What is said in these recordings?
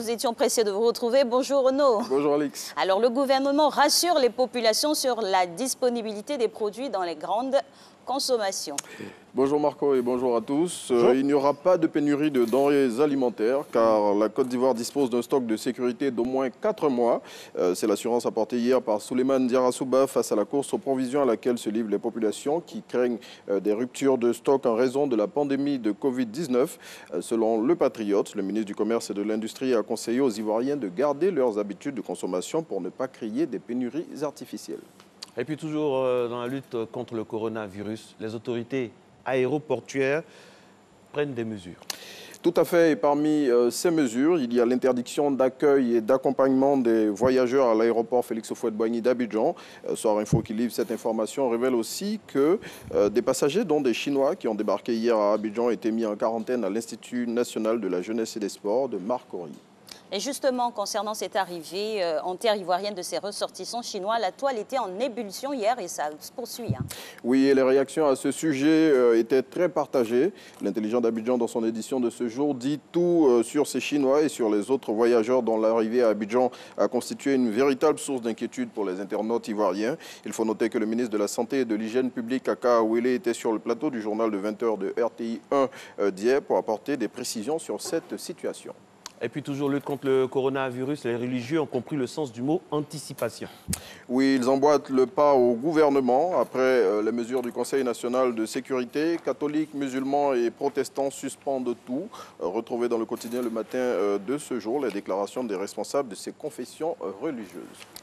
nous étions pressés de vous retrouver. Bonjour Renaud. Bonjour Alix. Alors le gouvernement rassure les populations sur la disponibilité des produits dans les grandes consommations. Bonjour Marco et bonjour à tous. Il n'y aura pas de pénurie de denrées alimentaires car la Côte d'Ivoire dispose d'un stock de sécurité d'au moins 4 mois. C'est l'assurance apportée hier par Souleymane Diarra face à la course aux provisions à laquelle se livrent les populations qui craignent des ruptures de stock en raison de la pandémie de Covid-19. Selon Le Patriote, le ministre du Commerce et de l'Industrie a conseillé aux Ivoiriens de garder leurs habitudes de consommation pour ne pas créer des pénuries artificielles. Et puis toujours dans la lutte contre le coronavirus, les autorités aéroportuaires prennent des mesures. Tout à fait. Et parmi ces mesures, il y a l'interdiction d'accueil et d'accompagnement des voyageurs à l'aéroport Félix Houphouët-Boigny d'Abidjan. Soir Info qui livre cette information révèle aussi que des passagers, dont des Chinois qui ont débarqué hier à Abidjan, ont été mis en quarantaine à l'Institut national de la jeunesse et des sports de Marcory. Et justement, concernant cette arrivée en terre ivoirienne de ces ressortissants chinois, la toile était en ébullition hier et ça se poursuit. Oui, et les réactions à ce sujet étaient très partagées. L'Intelligent d'Abidjan, dans son édition de ce jour, dit tout sur ces Chinois et sur les autres voyageurs dont l'arrivée à Abidjan a constitué une véritable source d'inquiétude pour les internautes ivoiriens. Il faut noter que le ministre de la Santé et de l'Hygiène publique, Aka Awele, était sur le plateau du journal de 20h de RTI 1 d'hier pour apporter des précisions sur cette situation. Et puis toujours lutte contre le coronavirus, les religieux ont compris le sens du mot anticipation. Oui, ils emboîtent le pas au gouvernement après les mesures du Conseil national de sécurité. Catholiques, musulmans et protestants suspendent tout. Retrouvez dans le quotidien le matin de ce jour les déclarations des responsables de ces confessions religieuses.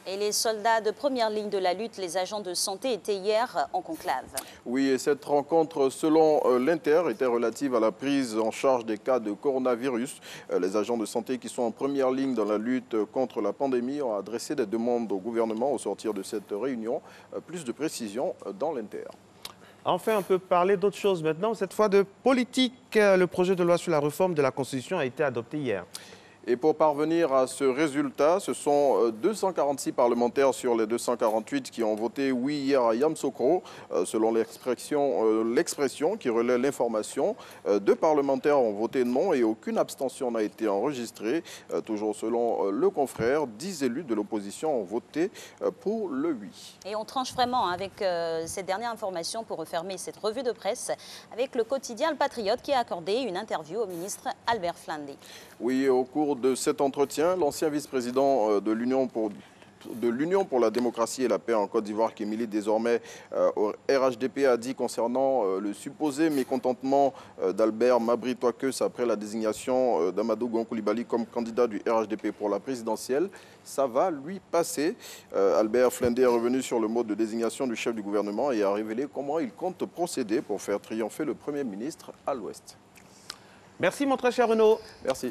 Et les soldats de première ligne de la lutte, les agents de santé, étaient hier en conclave. Oui, et cette rencontre, selon l'Inter, était relative à la prise en charge des cas de coronavirus. Les agents de santé qui sont en première ligne dans la lutte contre la pandémie ont adressé des demandes au gouvernement au sortir de cette réunion. Plus de précisions dans l'Inter. Enfin, on peut parler d'autre chose maintenant, cette fois de politique. Le projet de loi sur la réforme de la Constitution a été adopté hier. Et pour parvenir à ce résultat, ce sont 246 parlementaires sur les 248 qui ont voté oui hier à Yamoussoukro. Selon l'expression qui relaie l'information, 2 parlementaires ont voté non et aucune abstention n'a été enregistrée. Toujours selon le confrère, 10 élus de l'opposition ont voté pour le oui. Et on tranche vraiment avec cette dernière information pour refermer cette revue de presse avec le quotidien Le Patriote qui a accordé une interview au ministre Albert Flandé. Oui, au cours de cet entretien, l'ancien vice-président de l'Union pour la démocratie et la paix en Côte d'Ivoire, qui milite désormais au RHDP, a dit concernant le supposé mécontentement d'Albert Mabry Touakeus après la désignation d'Amadou Gon Coulibaly comme candidat du RHDP pour la présidentielle, ça va lui passer. Albert Flandé est revenu sur le mode de désignation du chef du gouvernement et a révélé comment il compte procéder pour faire triompher le Premier ministre à l'Ouest. Merci mon très cher Renaud. Merci.